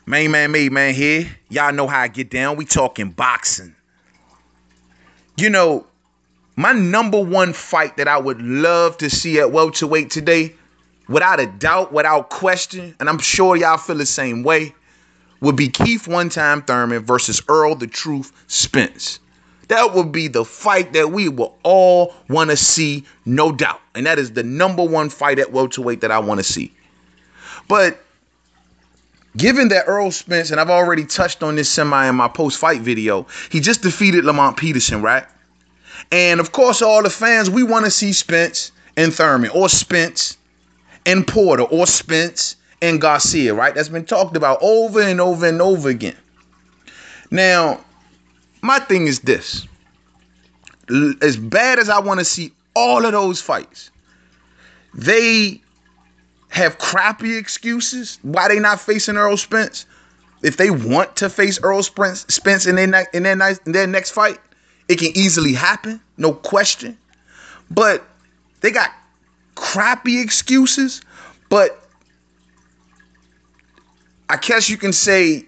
Main man made man here. Y'all know how I get down. We talking boxing. You know, my number one fight that I would love to see at welterweight today, without a doubt, without question, and I'm sure y'all feel the same way, would be Keith One Time Thurman versus Errol the Truth Spence. That would be the fight that we will all want to see, no doubt. And that is the number one fight at welterweight that I want to see. But given that Errol Spence, and I've already touched on this semi in my post-fight video, he just defeated Lamont Peterson, right? And of course, all the fans, we want to see Spence and Thurman, or Spence and Porter, or Spence and Garcia, right? That's been talked about over and over and over again. Now, my thing is this. As bad as I want to see all of those fights, they have crappy excuses why they not facing Errol Spence. If they want to face Errol Spence in their next fight, it can easily happen, no question. But they got crappy excuses. But I guess you can say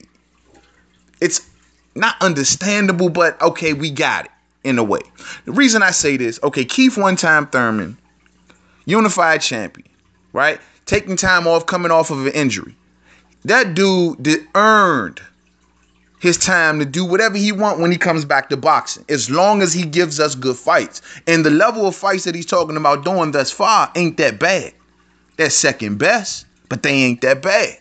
it's not understandable, but okay, we got it in a way. The reason I say this, okay, Keith One Time Thurman, unified champion, right? Taking time off, coming off of an injury. That dude earned his time to do whatever he wants when he comes back to boxing, as long as he gives us good fights. And the level of fights that he's talking about doing thus far ain't that bad. They're second best, but they ain't that bad.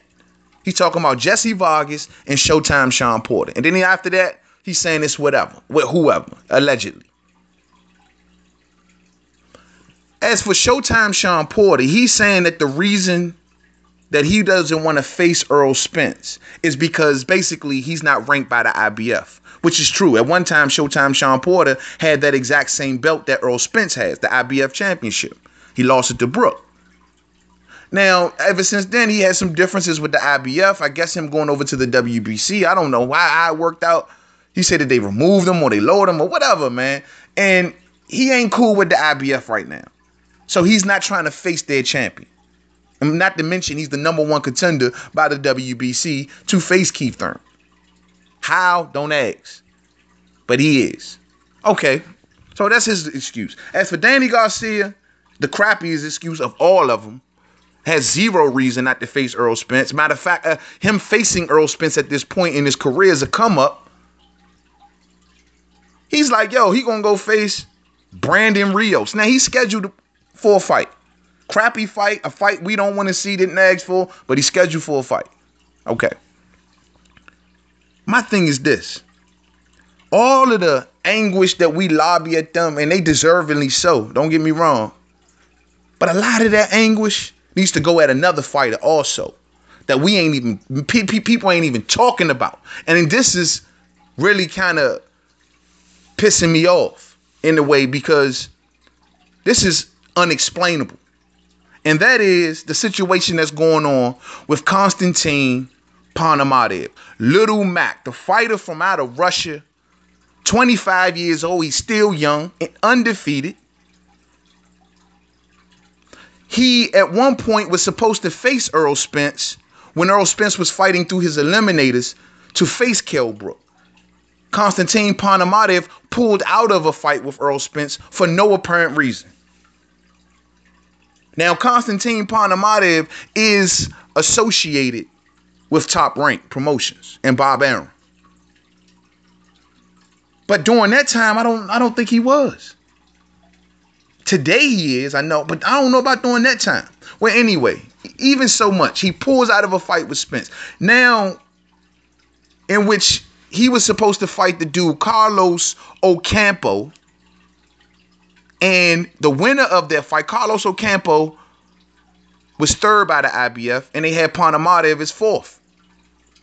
He's talking about Jesse Vargas and Showtime Sean Porter. And then after that, he's saying it's whatever, with whoever, allegedly. As for Showtime Sean Porter, he's saying that the reason that he doesn't want to face Errol Spence is because basically he's not ranked by the IBF, which is true. At one time, Showtime Sean Porter had that exact same belt that Errol Spence has, the IBF championship. He lost it to Brook. Now, ever since then, he had some differences with the IBF. I guess him going over to the WBC, I don't know how it worked out. He said that they removed him or they lowered him or whatever, man. And he ain't cool with the IBF right now. So he's not trying to face their champion. And not to mention, he's the number one contender by the WBC to face Keith Thurman. How? Don't ask. But he is. Okay. So that's his excuse. As for Danny Garcia, the crappiest excuse of all of them, has zero reason not to face Errol Spence. Matter of fact, him facing Errol Spence at this point in his career is a come up. He's like, yo, he gonna go face Brandon Rios. Now, he's scheduled for a fight. Crappy fight, a fight we don't want to see, didn't ask for, but he's scheduled for a fight. Okay. My thing is this. All of the anguish that we lobby at them, and they deservingly so, don't get me wrong, but a lot of that anguish needs to go at another fighter also that we ain't even, people ain't even talking about. And this is really kind of pissing me off in a way, because this is unexplainable. And that is the situation that's going on with Konstantin Ponomarev. Little Mac, the fighter from out of Russia, 25 years old. He's still young and undefeated. He, at one point, was supposed to face Errol Spence when Errol Spence was fighting through his eliminators to face Kell Brook. Konstantin Ponomarev pulled out of a fight with Errol Spence for no apparent reason. Now, Konstantin Ponomarev is associated with Top Rank Promotions and Bob Arum. But during that time, I don't think he was. Today he is, I know, but I don't know about during that time. Well, anyway, even so much, he pulls out of a fight with Spence. Now, in which he was supposed to fight the dude Carlos Ocampo. And the winner of that fight, Carlos Ocampo, was third by the IBF, and they had Ponomarev as fourth,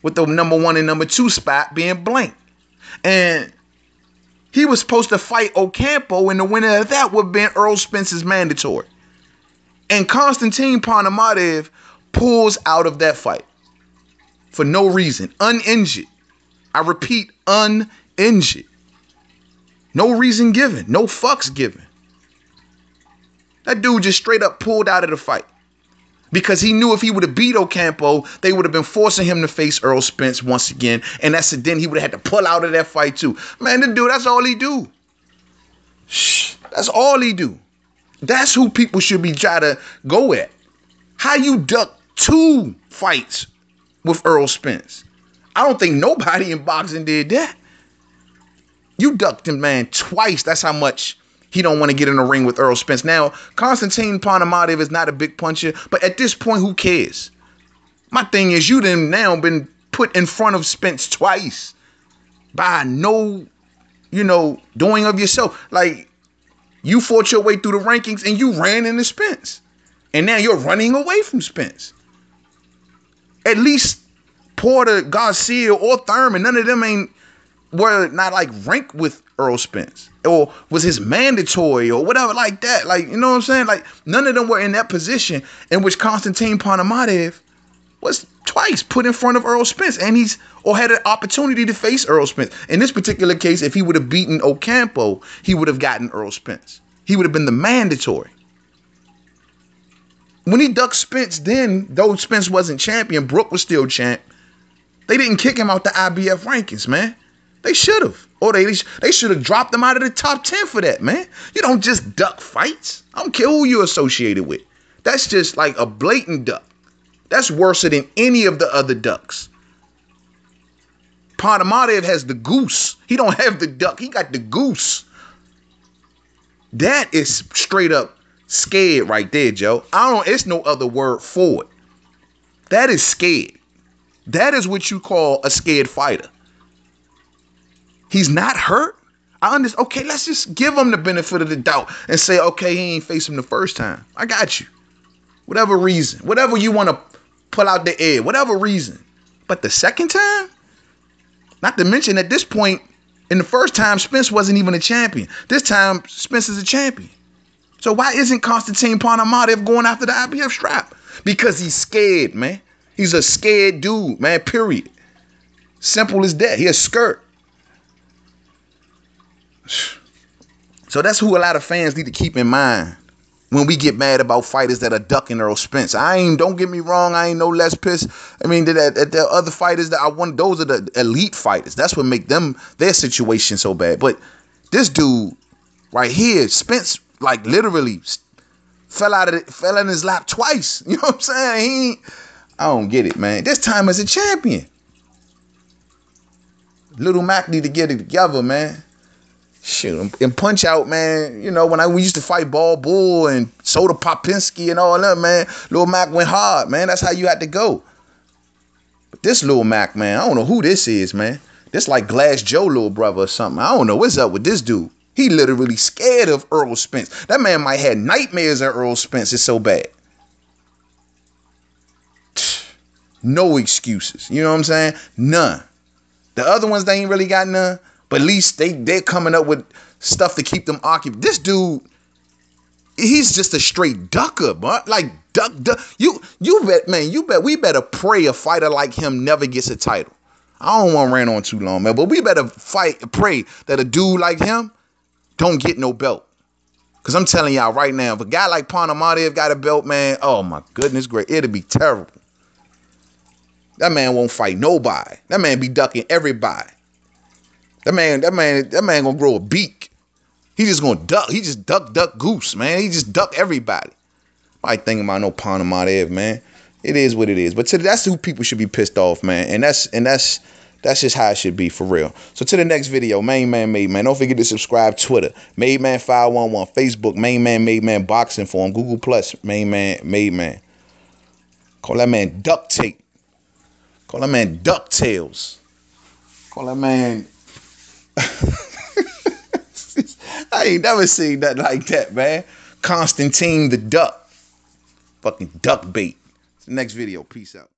with the number 1 and number 2 spot being blank. And he was supposed to fight Ocampo, and the winner of that would have been Errol Spence's mandatory. And Konstantin Ponomarev pulls out of that fight for no reason, uninjured. I repeat, uninjured. No reason given, no fucks given. That dude just straight up pulled out of the fight. Because he knew if he would have beat Ocampo, they would have been forcing him to face Errol Spence once again. And then he would have had to pull out of that fight too. Man, the dude, that's all he do. That's all he do. That's who people should be trying to go at. How you duck 2 fights with Errol Spence? I don't think nobody in boxing did that. You ducked him, man, twice. That's how much he don't want to get in the ring with Errol Spence. Now, Konstantin Ponomarev is not a big puncher, but at this point, who cares? My thing is, you done now been put in front of Spence twice by no, doing of yourself. Like, you fought your way through the rankings and you ran into Spence. And now you're running away from Spence. At least Porter, Garcia, or Thurman, none of them were not like ranked with Errol Spence or was his mandatory or whatever like that. Like, you know what I'm saying? Like, none of them were in that position in which Konstantin Ponomarev was twice put in front of Errol Spence and had an opportunity to face Errol Spence. In this particular case, if he would have beaten Ocampo, he would have gotten Errol Spence. He would have been the mandatory. When he ducked Spence then, though Spence wasn't champion, Brook was still champ. They didn't kick him out the IBF rankings, man. They should have. Or they should have dropped him out of the top 10 for that, man. You don't just duck fights. I don't care who you're associated with. That's just like a blatant duck. That's worse than any of the other ducks. Ponomarev has the goose. He don't have the duck. He got the goose. That is straight up scared right there, Joe. It's no other word for it. That is scared. That is what you call a scared fighter. He's not hurt. I understand. Okay, let's just give him the benefit of the doubt and say, okay, he ain't face him the first time. I got you. Whatever reason, whatever you want to pull out the air, whatever reason. But the second time, not to mention at this point, in the first time, Spence wasn't even a champion. This time, Spence is a champion. So why isn't Konstantin Ponomarev going after the IBF strap? Because he's scared, man. He's a scared dude, man, period. Simple as that. He a skirt. So that's who a lot of fans need to keep in mind when we get mad about fighters that are ducking Errol Spence. Don't get me wrong, I ain't no less pissed. I mean, the other fighters that I want, those are the elite fighters. That's what make their situation so bad. But this dude right here, Spence, like literally fell in his lap twice. You know what I'm saying? I don't get it, man. This time as a champion. Little Mac need to get it together, man. Shoot, and Punch Out, man. When we used to fight Ball Bull and Soda Popinski and all that, man, Lil Mac went hard, man. That's how you had to go. But this Lil Mac, man, I don't know who this is, man. This like Glass Joe little brother or something. I don't know what's up with this dude. He literally scared of Errol Spence. That man might have nightmares at Errol Spence. It's so bad. No excuses. You know what I'm saying? None. The other ones, they ain't really got none. But at least they're coming up with stuff to keep them occupied. This dude, he's just a straight ducker, but like duck. You bet we better pray a fighter like him never gets a title. I don't want to rant on too long, man, but we better pray that a dude like him don't get no belt. Because I'm telling y'all right now, if a guy like Ponomarev got a belt, man, oh my goodness, great, it'll be terrible. That man won't fight nobody. That man be ducking everybody. That man gonna grow a beak. He just gonna duck. He just duck goose, man. He just duck everybody. I ain't thinking about no Ponomarev, man. It is what it is. But that's who people should be pissed off, man. And that's just how it should be for real. So to the next video, Main Man Made Man. Don't forget to subscribe. Twitter, Made Man 511. Facebook, Main Man Made Man Boxing Forum. Google Plus, Main Man Made Man. Call that man Duct Tape. Call that man DuckTales. Call that man. I ain't never seen nothing like that, man. Konstantin the Duck. Fucking Duckbait. Next video. Peace out.